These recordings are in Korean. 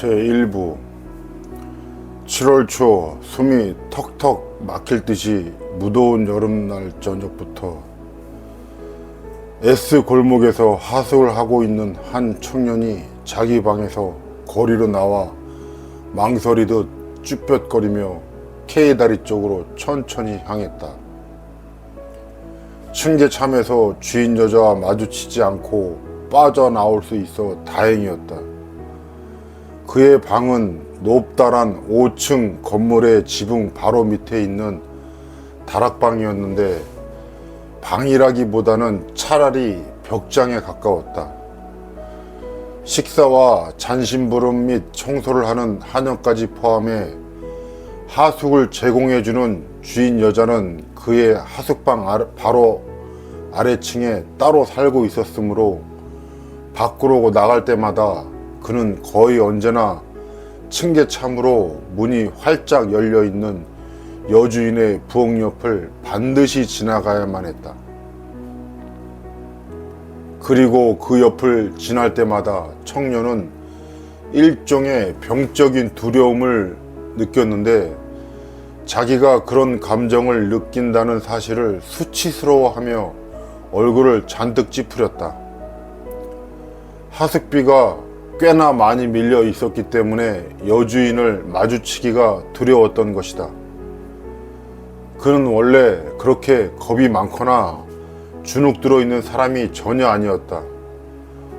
제1부 7월 초 숨이 턱턱 막힐 듯이 무더운 여름날 저녁부터 S골목에서 하숙을 하고 있는 한 청년이 자기 방에서 거리로 나와 망설이듯 쭈뼛거리며 K다리 쪽으로 천천히 향했다. 층계참에서 주인 여자와 마주치지 않고 빠져나올 수 있어 다행이었다. 그의 방은 높다란 5층 건물의 지붕 바로 밑에 있는 다락방이었는데 방이라기보다는 차라리 벽장에 가까웠다. 식사와 잔심부름 및 청소를 하는 한영까지 포함해 하숙을 제공해주는 주인 여자는 그의 하숙방 바로 아래층에 따로 살고 있었으므로 밖으로 나갈 때마다 그는 거의 언제나 층계참으로 문이 활짝 열려있는 여주인의 부엌 옆을 반드시 지나가야만 했다. 그리고 그 옆을 지날 때마다 청년은 일종의 병적인 두려움을 느꼈는데 자기가 그런 감정을 느낀다는 사실을 수치스러워하며 얼굴을 잔뜩 찌푸렸다. 하숙비가 꽤나 많이 밀려 있었기 때문에 여주인을 마주치기가 두려웠던 것이다. 그는 원래 그렇게 겁이 많거나 주눅 들어 있는 사람이 전혀 아니었다.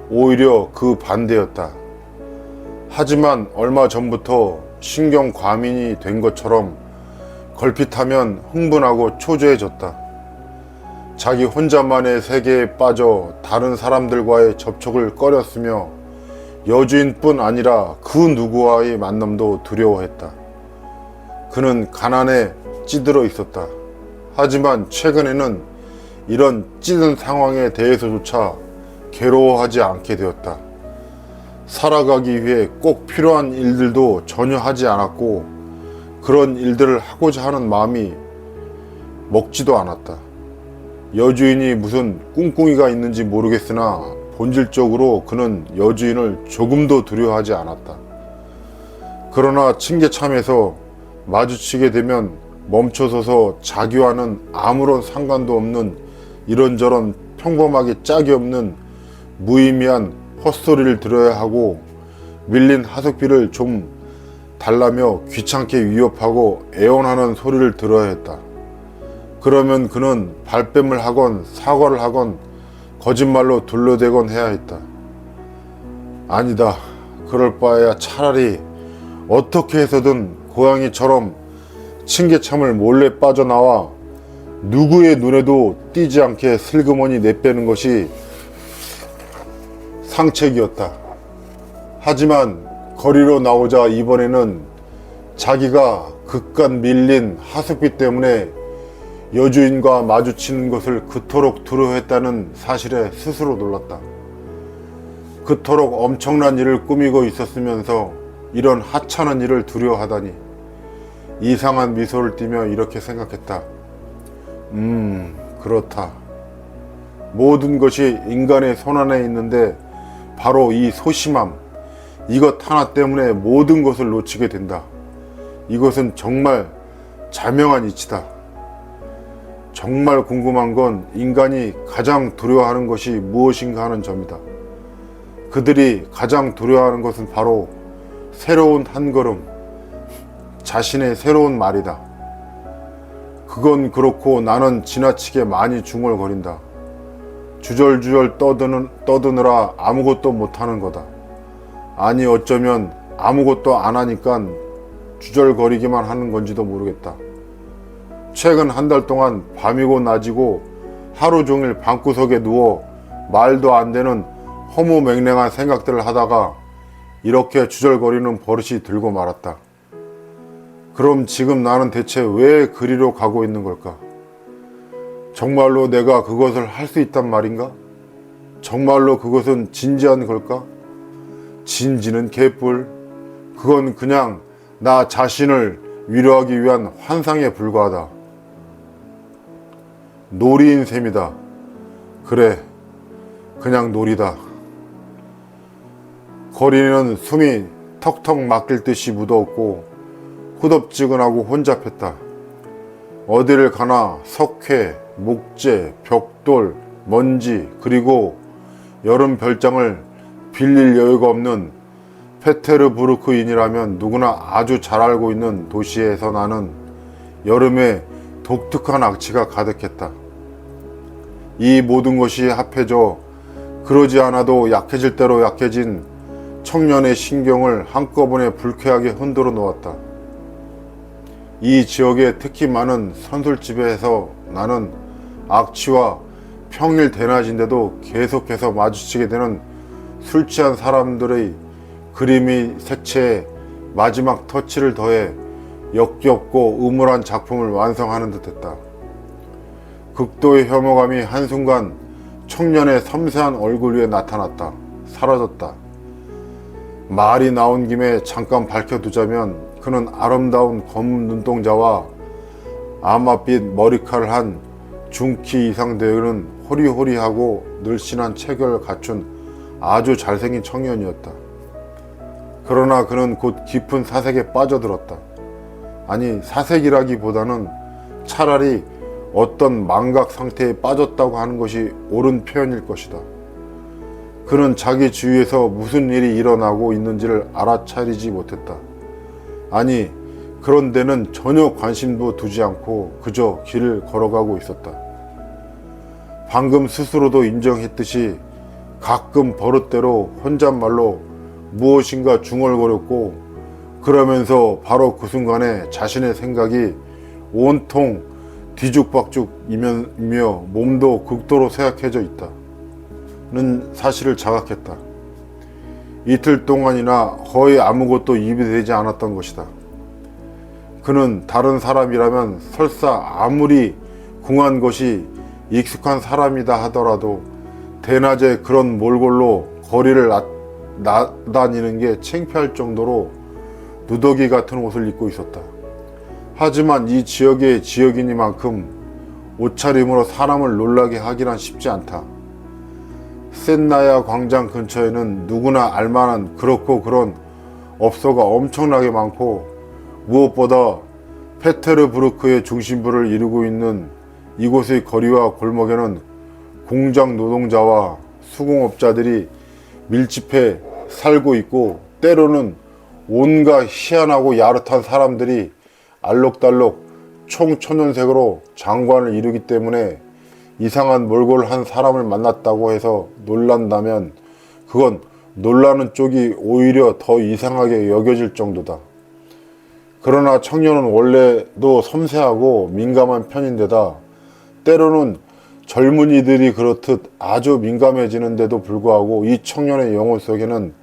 오히려 그 반대였다. 하지만 얼마 전부터 신경 과민이 된 것처럼 걸핏하면 흥분하고 초조해졌다. 자기 혼자만의 세계에 빠져 다른 사람들과의 접촉을 꺼렸으며 여주인뿐 아니라 그 누구와의 만남도 두려워했다. 그는 가난에 찌들어 있었다. 하지만 최근에는 이런 찌든 상황에 대해서조차 괴로워하지 않게 되었다. 살아가기 위해 꼭 필요한 일들도 전혀 하지 않았고 그런 일들을 하고자 하는 마음이 먹지도 않았다. 여주인이 무슨 꿍꿍이가 있는지 모르겠으나 본질적으로 그는 여주인을 조금도 두려워하지 않았다. 그러나 층계참에서 마주치게 되면 멈춰서서 자기와는 아무런 상관도 없는 이런저런 평범하게 짝이 없는 무의미한 헛소리를 들어야 하고 밀린 하숙비를 좀 달라며 귀찮게 위협하고 애원하는 소리를 들어야 했다. 그러면 그는 발뺌을 하건 사과를 하건 거짓말로 둘러대곤 해야 했다. 아니다. 그럴 바에야 차라리 어떻게 해서든 고양이처럼 층계참을 몰래 빠져나와 누구의 눈에도 띄지 않게 슬그머니 내빼는 것이 상책이었다. 하지만 거리로 나오자 이번에는 자기가 그깟 밀린 하숙비 때문에 여주인과 마주치는 것을 그토록 두려워했다는 사실에 스스로 놀랐다. 그토록 엄청난 일을 꾸미고 있었으면서 이런 하찮은 일을 두려워하다니. 이상한 미소를 띠며 이렇게 생각했다. 그렇다. 모든 것이 인간의 손안에 있는데 바로 이 소심함, 이것 하나 때문에 모든 것을 놓치게 된다. 이것은 정말 자명한 이치다. 정말 궁금한 건 인간이 가장 두려워하는 것이 무엇인가 하는 점이다. 그들이 가장 두려워하는 것은 바로 새로운 한 걸음, 자신의 새로운 말이다. 그건 그렇고 나는 지나치게 많이 중얼거린다. 주절주절 떠드느라 아무것도 못하는 거다. 아니 어쩌면 아무것도 안 하니까 주절거리기만 하는 건지도 모르겠다. 최근 한 달 동안 밤이고 낮이고 하루 종일 방구석에 누워 말도 안 되는 허무맹랑한 생각들을 하다가 이렇게 주절거리는 버릇이 들고 말았다. 그럼 지금 나는 대체 왜 그리로 가고 있는 걸까? 정말로 내가 그것을 할 수 있단 말인가? 정말로 그것은 진지한 걸까? 진지는 개뿔. 그건 그냥 나 자신을 위로하기 위한 환상에 불과하다. 놀이인 셈이다. 그래, 그냥 놀이다. 거리는 숨이 턱턱 막힐 듯이 무더웠고 후덥지근하고 혼잡했다. 어디를 가나 석회, 목재, 벽돌, 먼지, 그리고 여름 별장을 빌릴 여유가 없는 페테르부르크인이라면 누구나 아주 잘 알고 있는 도시에서 나는 여름에 독특한 악취가 가득했다. 이 모든 것이 합해져 그러지 않아도 약해질 대로 약해진 청년의 신경을 한꺼번에 불쾌하게 흔들어 놓았다. 이 지역에 특히 많은 선술집에서 나는 악취와 평일 대낮인데도 계속해서 마주치게 되는 술 취한 사람들의 그림이 색채에 마지막 터치를 더해 역겹고 음울한 작품을 완성하는 듯했다. 극도의 혐오감이 한순간 청년의 섬세한 얼굴 위에 나타났다. 사라졌다. 말이 나온 김에 잠깐 밝혀두자면 그는 아름다운 검은 눈동자와 아마빛 머리칼을 한 중키 이상 되는 호리호리하고 늘씬한 체격을 갖춘 아주 잘생긴 청년이었다. 그러나 그는 곧 깊은 사색에 빠져들었다. 아니, 사색이라기보다는 차라리 어떤 망각 상태에 빠졌다고 하는 것이 옳은 표현일 것이다. 그는 자기 주위에서 무슨 일이 일어나고 있는지를 알아차리지 못했다. 아니, 그런 데는 전혀 관심도 두지 않고 그저 길을 걸어가고 있었다. 방금 스스로도 인정했듯이 가끔 버릇대로 혼잣말로 무엇인가 중얼거렸고, 그러면서 바로 그 순간에 자신의 생각이 온통 뒤죽박죽이며 몸도 극도로 쇠약해져 있다는 사실을 자각했다. 이틀 동안이나 거의 아무것도 입이 되지 않았던 것이다. 그는 다른 사람이라면 설사 아무리 궁한 것이 익숙한 사람이다 하더라도 대낮에 그런 몰골로 거리를 나다니는 게 창피할 정도로 누더기 같은 옷을 입고 있었다. 하지만 이 지역의 지역이니만큼 옷차림으로 사람을 놀라게 하기란 쉽지 않다. 센나야 광장 근처에는 누구나 알만한 그렇고 그런 업소가 엄청나게 많고, 무엇보다 페테르부르크의 중심부를 이루고 있는 이곳의 거리와 골목에는 공장 노동자와 수공업자들이 밀집해 살고 있고, 때로는 온갖 희한하고 야릇한 사람들이 알록달록 총천연색으로 장관을 이루기 때문에 이상한 몰골을 한 사람을 만났다고 해서 놀란다면 그건 놀라는 쪽이 오히려 더 이상하게 여겨질 정도다. 그러나 청년은 원래도 섬세하고 민감한 편인데다 때로는 젊은이들이 그렇듯 아주 민감해지는데도 불구하고 이 청년의 영혼 속에는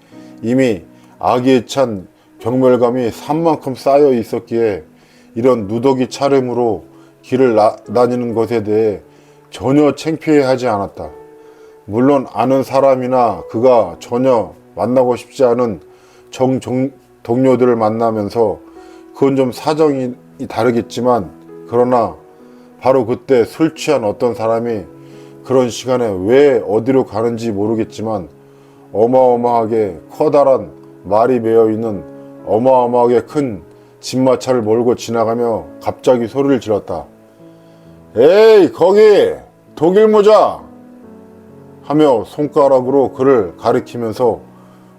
이미 악의에 찬 경멸감이 산만큼 쌓여 있었기에 이런 누더기 차림으로 길을 다니는 것에 대해 전혀 창피해하지 않았다. 물론 아는 사람이나 그가 전혀 만나고 싶지 않은 동료들을 만나면서 그건 좀 사정이 다르겠지만, 그러나 바로 그때 술 취한 어떤 사람이 그런 시간에 왜 어디로 가는지 모르겠지만 어마어마하게 커다란 말이 메어있는 어마어마하게 큰 진마차를 몰고 지나가며 갑자기 소리를 질렀다. 에이, 거기 독일 모자! 하며 손가락으로 그를 가리키면서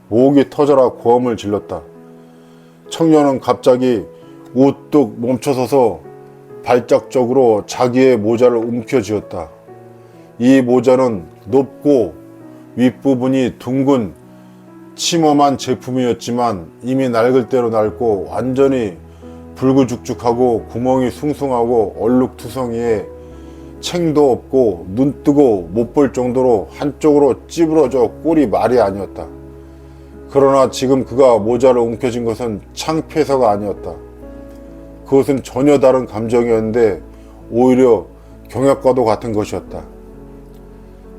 목이 터져라 고함을 질렀다. 청년은 갑자기 우뚝 멈춰서서 발작적으로 자기의 모자를 움켜쥐었다. 이 모자는 높고 윗부분이 둥근 침엄한 제품이었지만 이미 낡을 대로 낡고 완전히 불구죽죽하고 구멍이 숭숭하고 얼룩투성이에 챙도 없고 눈뜨고 못 볼 정도로 한쪽으로 찌부러져 꼴이 말이 아니었다. 그러나 지금 그가 모자를 움켜쥔 것은 창피해서가 아니었다. 그것은 전혀 다른 감정이었는데 오히려 경악과도 같은 것이었다.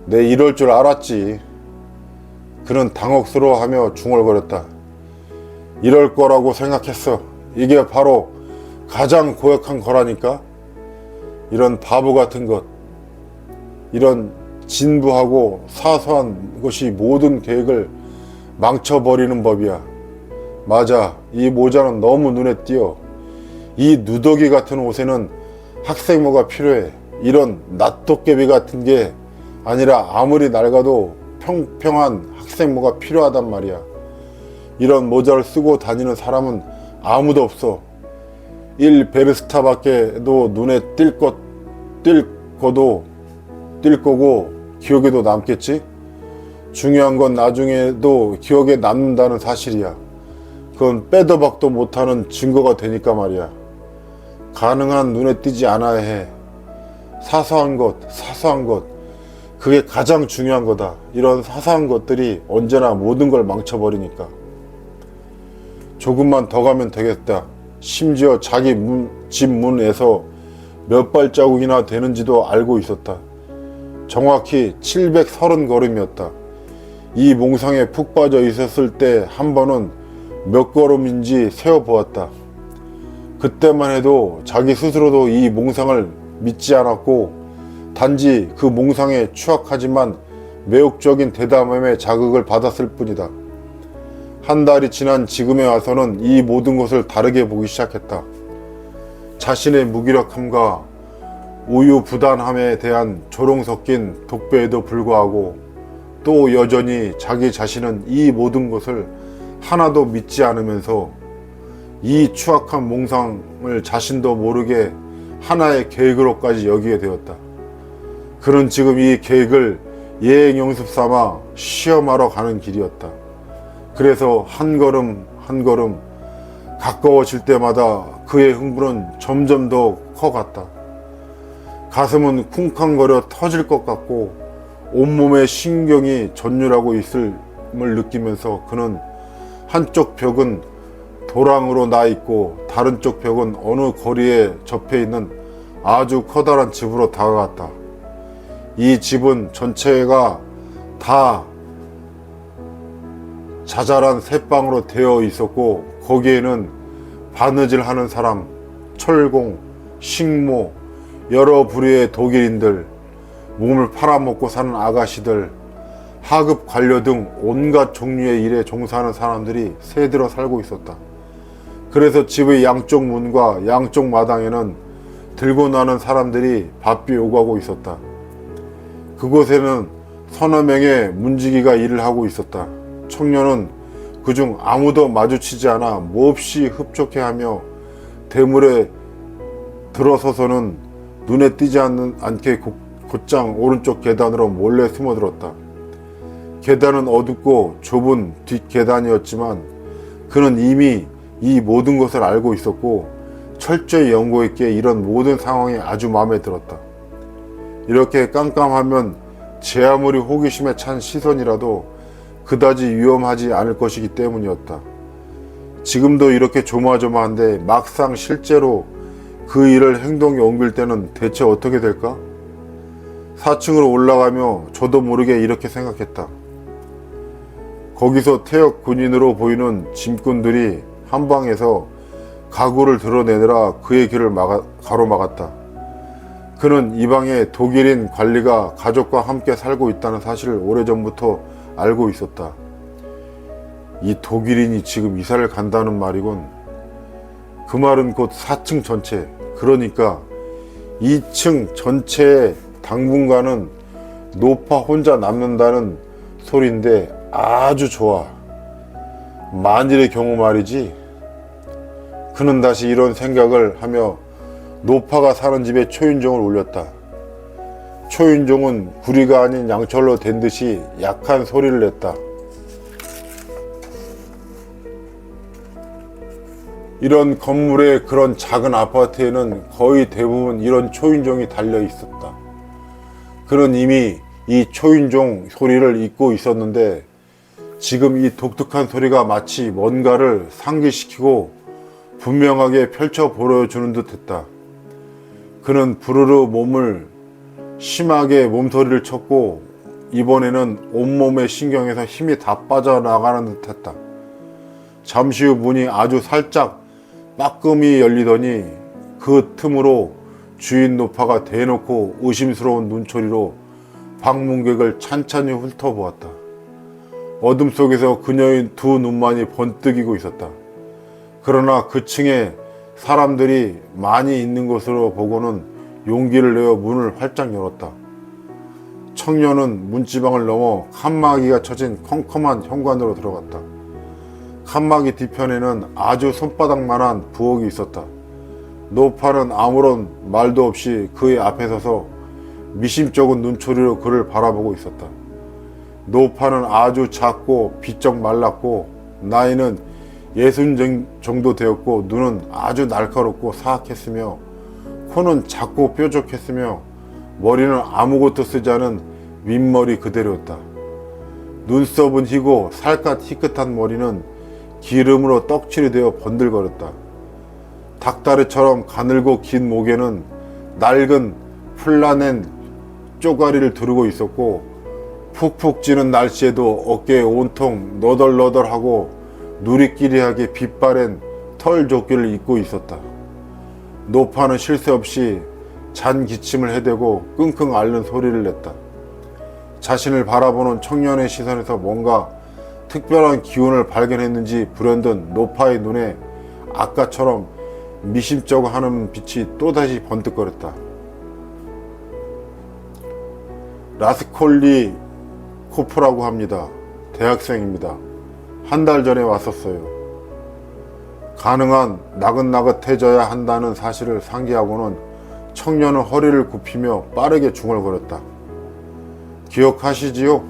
내 이럴 줄 알았지. 그는 당혹스러워하며 중얼거렸다. 이럴 거라고 생각했어. 이게 바로 가장 고약한 거라니까. 이런 바보 같은 것, 이런 진부하고 사소한 것이 모든 계획을 망쳐버리는 법이야. 맞아, 이 모자는 너무 눈에 띄어. 이 누더기 같은 옷에는 학생모가 필요해. 이런 낫도깨비 같은 게 아니라 아무리 낡아도 평평한 학생모가 필요하단 말이야. 이런 모자를 쓰고 다니는 사람은 아무도 없어. 일 베르스타밖에도 눈에 띌 거고 기억에도 남겠지? 중요한 건 나중에도 기억에 남는다는 사실이야. 그건 빼도 박도 못하는 증거가 되니까 말이야. 가능한 눈에 띄지 않아야 해. 사소한 것, 그게 가장 중요한 거다. 이런 사소한 것들이 언제나 모든 걸 망쳐버리니까. 조금만 더 가면 되겠다. 심지어 자기 집 문에서 몇 발자국이나 되는지도 알고 있었다. 정확히 730걸음이었다. 이 몽상에 푹 빠져 있었을 때 한 번은 몇 걸음인지 세어보았다. 그때만 해도 자기 스스로도 이 몽상을 믿지 않았고 단지 그 몽상에 추악하지만 매혹적인 대담함에 자극을 받았을 뿐이다. 한 달이 지난 지금에 와서는 이 모든 것을 다르게 보기 시작했다. 자신의 무기력함과 우유부단함에 대한 조롱 섞인 독배에도 불구하고 또 여전히 자기 자신은 이 모든 것을 하나도 믿지 않으면서 이 추악한 몽상을 자신도 모르게 하나의 계획으로까지 여기게 되었다. 그는 지금 이 계획을 예행 연습 삼아 시험하러 가는 길이었다. 그래서 한 걸음 한 걸음 가까워질 때마다 그의 흥분은 점점 더 커갔다. 가슴은 쿵쾅거려 터질 것 같고 온몸의 신경이 전율하고 있음을 느끼면서 그는 한쪽 벽은 도랑으로 나 있고 다른 쪽 벽은 어느 거리에 접해 있는 아주 커다란 집으로 다가갔다. 이 집은 전체가 다 자잘한 새방으로 되어 있었고 거기에는 바느질하는 사람, 철공, 식모, 여러 부류의 독일인들, 몸을 팔아먹고 사는 아가씨들, 하급 관료 등 온갖 종류의 일에 종사하는 사람들이 새들어 살고 있었다. 그래서 집의 양쪽 문과 양쪽 마당에는 들고 나는 사람들이 바삐 오가고 있었다. 그곳에는 서너 명의 문지기가 일을 하고 있었다. 청년은 그중 아무도 마주치지 않아 몹시 흡족해하며 대물에 들어서서는 눈에 띄지 않게 곧장 오른쪽 계단으로 몰래 숨어들었다. 계단은 어둡고 좁은 뒷계단이었지만 그는 이미 이 모든 것을 알고 있었고 철저히 연구했기에 이런 모든 상황이 아주 마음에 들었다. 이렇게 깜깜하면 제 아무리 호기심에 찬 시선이라도 그다지 위험하지 않을 것이기 때문이었다. 지금도 이렇게 조마조마한데 막상 실제로 그 일을 행동에 옮길 때는 대체 어떻게 될까? 4층으로 올라가며 저도 모르게 이렇게 생각했다. 거기서 퇴역 군인으로 보이는 짐꾼들이 한 방에서 가구를 드러내느라 그의 길을 가로막았다. 그는 이 방에 독일인 관리가 가족과 함께 살고 있다는 사실을 오래전부터 알고 있었다. 이 독일인이 지금 이사를 간다는 말이군. 그 말은 곧 4층 전체, 그러니까 2층 전체에 당분간은 노파 혼자 남는다는 소리인데 아주 좋아. 만일의 경우 말이지. 그는 다시 이런 생각을 하며 노파가 사는 집에 초인종을 울렸다. 초인종은 구리가 아닌 양철로 된 듯이 약한 소리를 냈다. 이런 건물의 그런 작은 아파트에는 거의 대부분 이런 초인종이 달려 있었다. 그는 이미 이 초인종 소리를 잊고 있었는데 지금 이 독특한 소리가 마치 뭔가를 상기시키고 분명하게 펼쳐 보여주는 듯 했다. 그는 부르르 몸을 심하게 몸소리를 쳤고 이번에는 온몸의 신경에서 힘이 다 빠져나가는 듯 했다. 잠시 후 문이 아주 살짝 빠끔히 열리더니 그 틈으로 주인 노파가 대놓고 의심스러운 눈초리로 방문객을 찬찬히 훑어보았다. 어둠 속에서 그녀의 두 눈만이 번뜩이고 있었다. 그러나 그 층에 사람들이 많이 있는 것으로 보고는 용기를 내어 문을 활짝 열었다. 청년은 문지방을 넘어 칸막이가 쳐진 컴컴한 현관으로 들어갔다. 칸막이 뒤편에는 아주 손바닥만한 부엌이 있었다. 노파는 아무런 말도 없이 그의 앞에 서서 미심쩍은 눈초리로 그를 바라보고 있었다. 노파는 아주 작고 비쩍 말랐고 나이는 60 정도 되었고 눈은 아주 날카롭고 사악했으며 코는 작고 뾰족했으며 머리는 아무것도 쓰지 않은 윗머리 그대로였다. 눈썹은 희고 살갗 희끗한 머리는 기름으로 떡칠이 되어 번들거렸다. 닭다리처럼 가늘고 긴 목에는 낡은 풀라낸 쪼가리를 두르고 있었고 푹푹 찌는 날씨에도 어깨에 온통 너덜너덜하고 누리끼리하게 빛바랜 털조끼를 입고 있었다. 노파는 쉴 새 없이 잔 기침을 해대고 끙끙 앓는 소리를 냈다. 자신을 바라보는 청년의 시선에서 뭔가 특별한 기운을 발견했는지 불현듯 노파의 눈에 아까처럼 미심쩍어 하는 빛이 또다시 번뜩거렸다. 라스콜리코프라고 합니다. 대학생입니다. 한 달 전에 왔었어요. 가능한 나긋나긋해져야 한다는 사실을 상기하고는 청년은 허리를 굽히며 빠르게 중얼거렸다. 기억하시지요?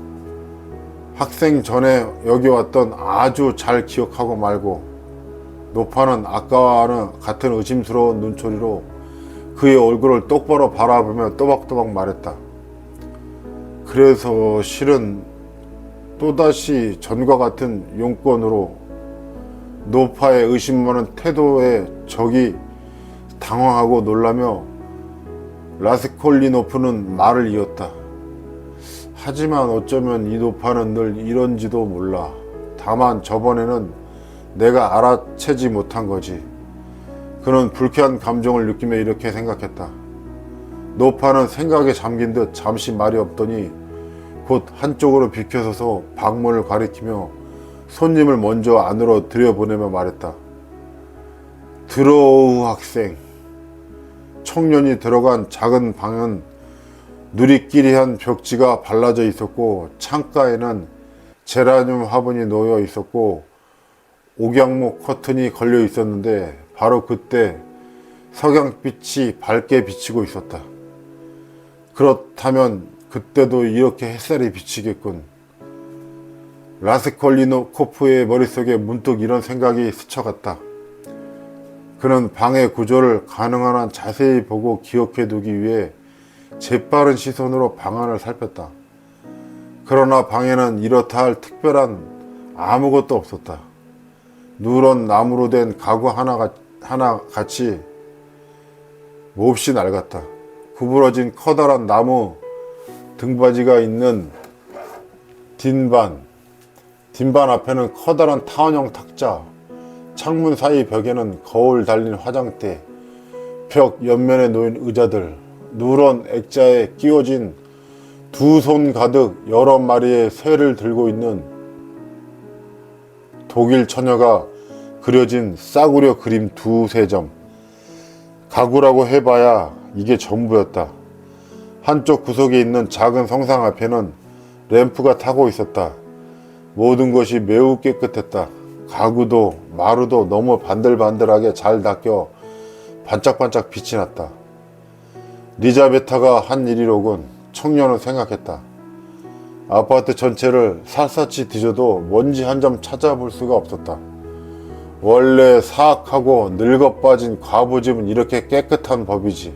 학생 전에 여기 왔던 아주 잘 기억하고 말고. 노파는 아까와는 같은 의심스러운 눈초리로 그의 얼굴을 똑바로 바라보며 또박또박 말했다. 그래서 실은 또다시 전과 같은 용건으로. 노파의 의심 많은 태도에 적이 당황하고 놀라며 라스콜리노프는 말을 이었다. 하지만 어쩌면 이 노파는 늘 이런지도 몰라. 다만 저번에는 내가 알아채지 못한 거지. 그는 불쾌한 감정을 느끼며 이렇게 생각했다. 노파는 생각에 잠긴 듯 잠시 말이 없더니 곧 한쪽으로 비켜서서 방문을 가리키며 손님을 먼저 안으로 들여보내며 말했다. 들어오 학생. 청년이 들어간 작은 방은 누리끼리한 벽지가 발라져 있었고 창가에는 제라늄 화분이 놓여 있었고 옥양목 커튼이 걸려 있었는데 바로 그때 석양빛이 밝게 비치고 있었다. 그렇다면 그때도 이렇게 햇살이 비치겠군. 라스콜리노코프의 머릿속에 문득 이런 생각이 스쳐갔다. 그는 방의 구조를 가능한 한 자세히 보고 기억해 두기 위해 재빠른 시선으로 방 안을 살폈다. 그러나 방에는 이렇다 할 특별한 아무것도 없었다. 누런 나무로 된 가구 하나 같이 몹시 낡았다. 구부러진 커다란 나무 등받이가 있는 딘반 앞에는 커다란 타원형 탁자, 창문 사이 벽에는 거울 달린 화장대, 벽 옆면에 놓인 의자들, 누런 액자에 끼워진 두 손 가득 여러 마리의 새를 들고 있는 독일 처녀가 그려진 싸구려 그림 두세 점. 가구라고 해봐야 이게 전부였다. 한쪽 구석에 있는 작은 성상 앞에는 램프가 타고 있었다. 모든 것이 매우 깨끗했다. 가구도 마루도 너무 반들반들하게 잘 닦여 반짝반짝 빛이 났다. 리자베타가 한 일이로군. 청년은 생각했다. 아파트 전체를 샅샅이 뒤져도 먼지 한 점 찾아볼 수가 없었다. 원래 사악하고 늙어빠진 과부집은 이렇게 깨끗한 법이지.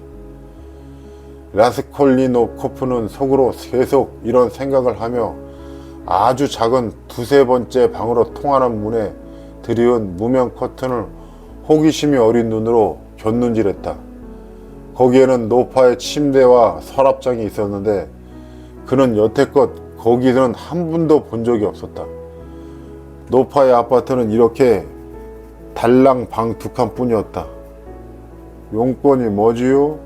라스콜리노코프는 속으로 계속 이런 생각을 하며 아주 작은 두세 번째 방으로 통하는 문에 들이운 무면 커튼을 호기심이 어린 눈으로 곁눈질했다. 거기에는 노파의 침대와 서랍장이 있었는데 그는 여태껏 거기서는 한 분도 본 적이 없었다. 노파의 아파트는 이렇게 달랑 방 두 칸뿐이었다. 용건이 뭐지요?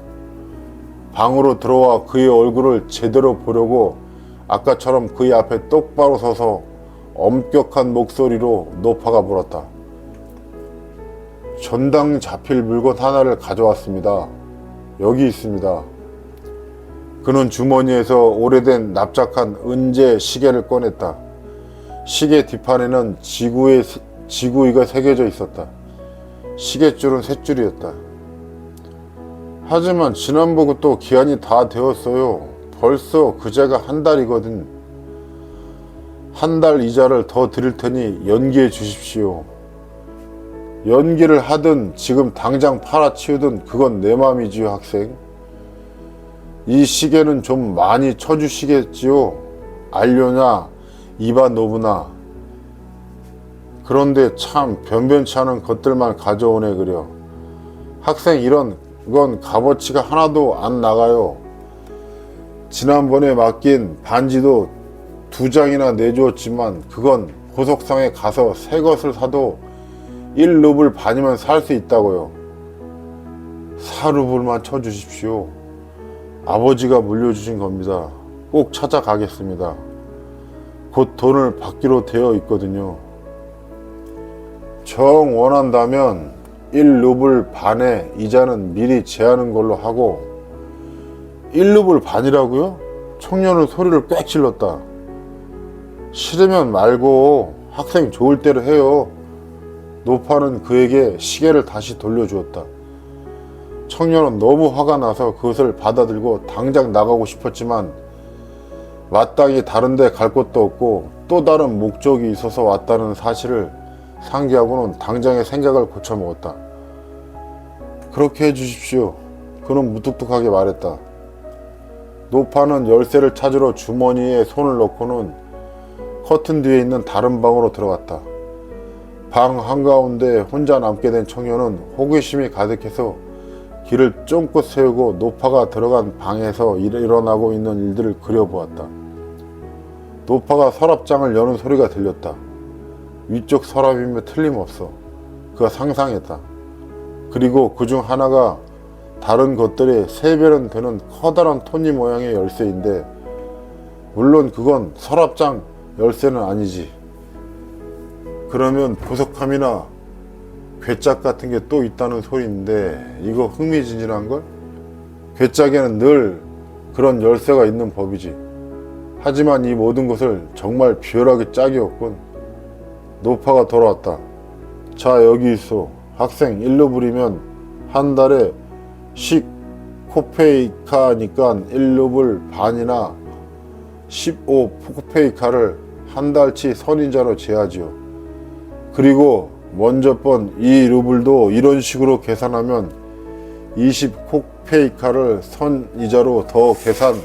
방으로 들어와 그의 얼굴을 제대로 보려고 아까처럼 그의 앞에 똑바로 서서 엄격한 목소리로 노파가 물었다. 전당 잡힐 물건 하나를 가져왔습니다. 여기 있습니다. 그는 주머니에서 오래된 납작한 은재 시계를 꺼냈다. 시계 뒷판에는 지구의가 새겨져 있었다. 시계줄은 3줄이었다. 하지만 지난번과 또 기한이 다 되었어요. 벌써 그제가 한 달이거든. 한 달 이자를 더 드릴 테니 연기해 주십시오. 연기를 하든 지금 당장 팔아치우든 그건 내 맘이지요, 학생. 이 시계는 좀 많이 쳐주시겠지요? 알료냐, 이바노브나. 그런데 참 변변치 않은 것들만 가져오네 그려. 학생, 이건 값어치가 하나도 안 나가요. 지난번에 맡긴 반지도 2장이나 내주었지만 그건 보석상에 가서 새 것을 사도 1루블 반이면 살 수 있다고요. 4루블만 쳐주십시오. 아버지가 물려주신 겁니다. 꼭 찾아가겠습니다. 곧 돈을 받기로 되어 있거든요. 정 원한다면 1루블 반의 이자는 미리 제하는 걸로 하고. 1루블 반이라고요? 청년은 소리를 꽥 질렀다. 싫으면 말고 학생 좋을 대로 해요. 노파는 그에게 시계를 다시 돌려주었다. 청년은 너무 화가 나서 그것을 받아들고 당장 나가고 싶었지만 마땅히 다른 데 갈 곳도 없고 또 다른 목적이 있어서 왔다는 사실을 상기하고는 당장의 생각을 고쳐먹었다. 그렇게 해주십시오. 그는 무뚝뚝하게 말했다. 노파는 열쇠를 찾으러 주머니에 손을 넣고는 커튼 뒤에 있는 다른 방으로 들어갔다. 방 한가운데 혼자 남게 된 청년은 호기심이 가득해서 길을 쫑긋 세우고 노파가 들어간 방에서 일어나고 있는 일들을 그려보았다. 노파가 서랍장을 여는 소리가 들렸다. 위쪽 서랍이며 틀림없어. 그가 상상했다. 그리고 그중 하나가 다른 것들의 3배는 되는 커다란 토니 모양의 열쇠인데 물론 그건 서랍장 열쇠는 아니지. 그러면 보석함이나 괴짝 같은 게 또 있다는 소리인데 이거 흥미진진한걸? 괴짝에는 늘 그런 열쇠가 있는 법이지. 하지만 이 모든 것을 정말 비열하게 짝이었군. 노파가 돌아왔다. 자, 여기 있어. 학생 1루블이면 한 달에 10코페이카니까 1루블 반이나 15코페이카를 한 달치 선이자로 제하지요. 그리고 먼저 번 이 루블도 이런 식으로 계산하면 20코페이카를 선이자로 더 계산해야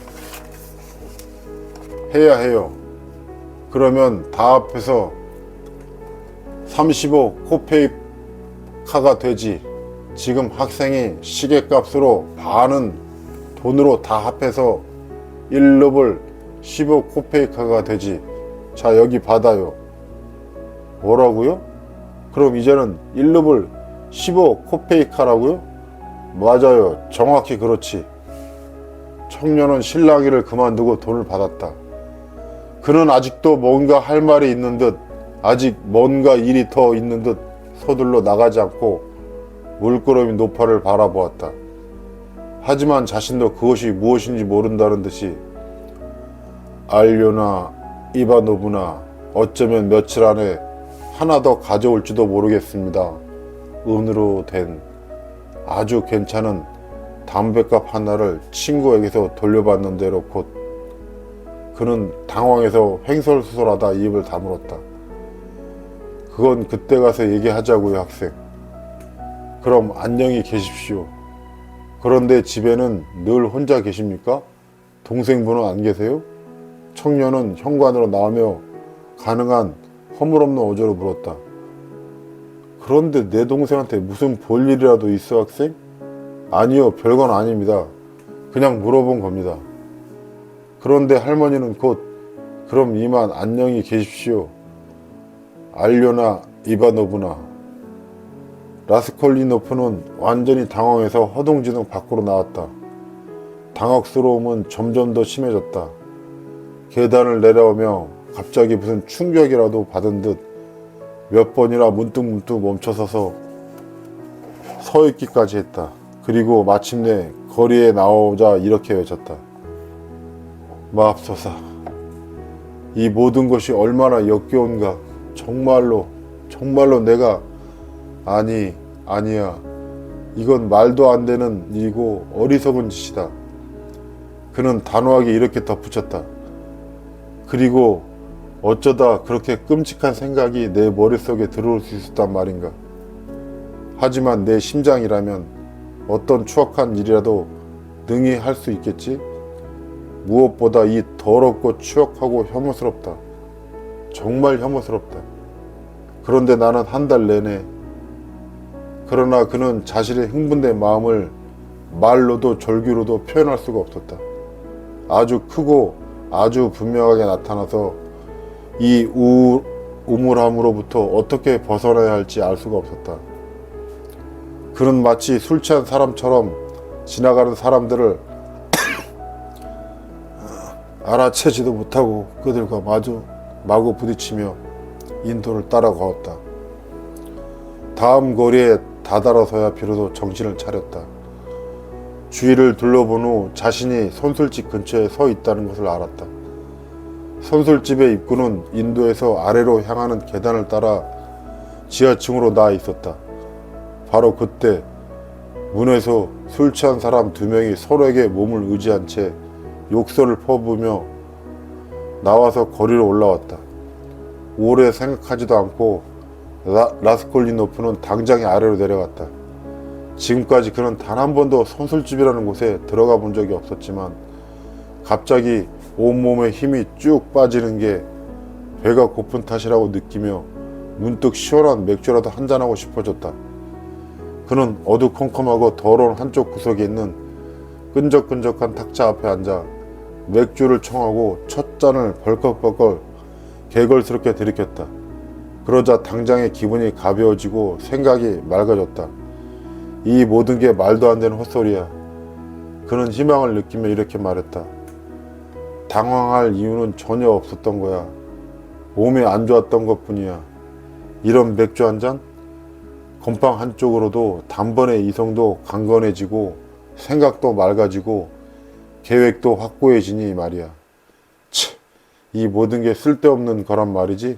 해요. 그러면 다 합해서 35코페이카가 되지. 지금 학생이 시계값으로 반은 돈으로 다 합해서 1루블 15코페이카가 되지. 자, 여기 받아요. 뭐라고요? 그럼 이제는 1루블 15코페이카라고요? 맞아요. 정확히 그렇지. 청년은 실랑이를 그만두고 돈을 받았다. 그는 아직도 뭔가 할 말이 있는 듯, 아직 뭔가 일이 더 있는 듯 서둘러 나가지 않고 물끄러미 노파를 바라보았다. 하지만 자신도 그것이 무엇인지 모른다는 듯이 알료나 이바노브나 어쩌면 며칠 안에 하나 더 가져올지도 모르겠습니다. 은으로 된 아주 괜찮은 담뱃값 하나를 친구에게서 돌려받는 대로 곧. 그는 당황해서 횡설수설하다 입을 다물었다. 그건 그때 가서 얘기하자고요, 학생. 그럼 안녕히 계십시오. 그런데 집에는 늘 혼자 계십니까? 동생분은 안 계세요? 청년은 현관으로 나오며 가능한 허물없는 어조로 물었다. 그런데 내 동생한테 무슨 볼일이라도 있어, 학생? 아니요, 별건 아닙니다. 그냥 물어본 겁니다. 그런데 할머니는 곧 그럼 이만 안녕히 계십시오. 알료나 이바노브나. 라스콜리노프는 완전히 당황해서 허둥지둥 밖으로 나왔다. 당혹스러움은 점점 더 심해졌다. 계단을 내려오며 갑자기 무슨 충격이라도 받은 듯 몇 번이나 문득문득 멈춰서서 서 있기까지 했다. 그리고 마침내 거리에 나오자 이렇게 외쳤다. 마옵소서, 이 모든 것이 얼마나 역겨운가. 정말로 내가 아니야. 이건 말도 안 되는 일이고 어리석은 짓이다. 그는 단호하게 이렇게 덧붙였다. 그리고 어쩌다 그렇게 끔찍한 생각이 내 머릿속에 들어올 수 있었단 말인가. 하지만 내 심장이라면 어떤 추악한 일이라도 능히 할 수 있겠지? 무엇보다 이 더럽고 추악하고 혐오스럽다. 정말 혐오스럽다. 그런데 나는 한 달 내내. 그러나 그는 자신의 흥분된 마음을 말로도 절규로도 표현할 수가 없었다. 아주 크고 아주 분명하게 나타나서 이 우물함으로부터 어떻게 벗어나야 할지 알 수가 없었다. 그는 마치 술 취한 사람처럼 지나가는 사람들을 알아채지도 못하고 그들과 마구 부딪히며 인도를 따라 걸었다. 다음 거리에 다다라서야 비로소 정신을 차렸다. 주위를 둘러본 후 자신이 선술집 근처에 서 있다는 것을 알았다. 선술집의 입구는 인도에서 아래로 향하는 계단을 따라 지하층으로 나아 있었다. 바로 그때 문에서 술 취한 사람 2명이 서로에게 몸을 의지한 채 욕설을 퍼부으며 나와서 거리로 올라왔다. 오래 생각하지도 않고 라스콜리노프는 당장에 아래로 내려갔다. 지금까지 그는 단 한 번도 선술집이라는 곳에 들어가 본 적이 없었지만 갑자기 온몸에 힘이 쭉 빠지는 게 배가 고픈 탓이라고 느끼며 문득 시원한 맥주라도 한잔하고 싶어졌다. 그는 어두컴컴하고 더러운 한쪽 구석에 있는 끈적끈적한 탁자 앞에 앉아 맥주를 청하고 첫 잔을 벌컥벌컥 개걸스럽게 들이켰다. 그러자 당장의 기분이 가벼워지고 생각이 맑아졌다. 이 모든 게 말도 안 되는 헛소리야. 그는 희망을 느끼며 이렇게 말했다. 당황할 이유는 전혀 없었던 거야. 몸이 안 좋았던 것뿐이야. 이런 맥주 한 잔? 건빵 한쪽으로도 단번에 이성도 강건해지고 생각도 맑아지고 계획도 확고해지니 말이야. 이 모든 게 쓸데없는 거란 말이지.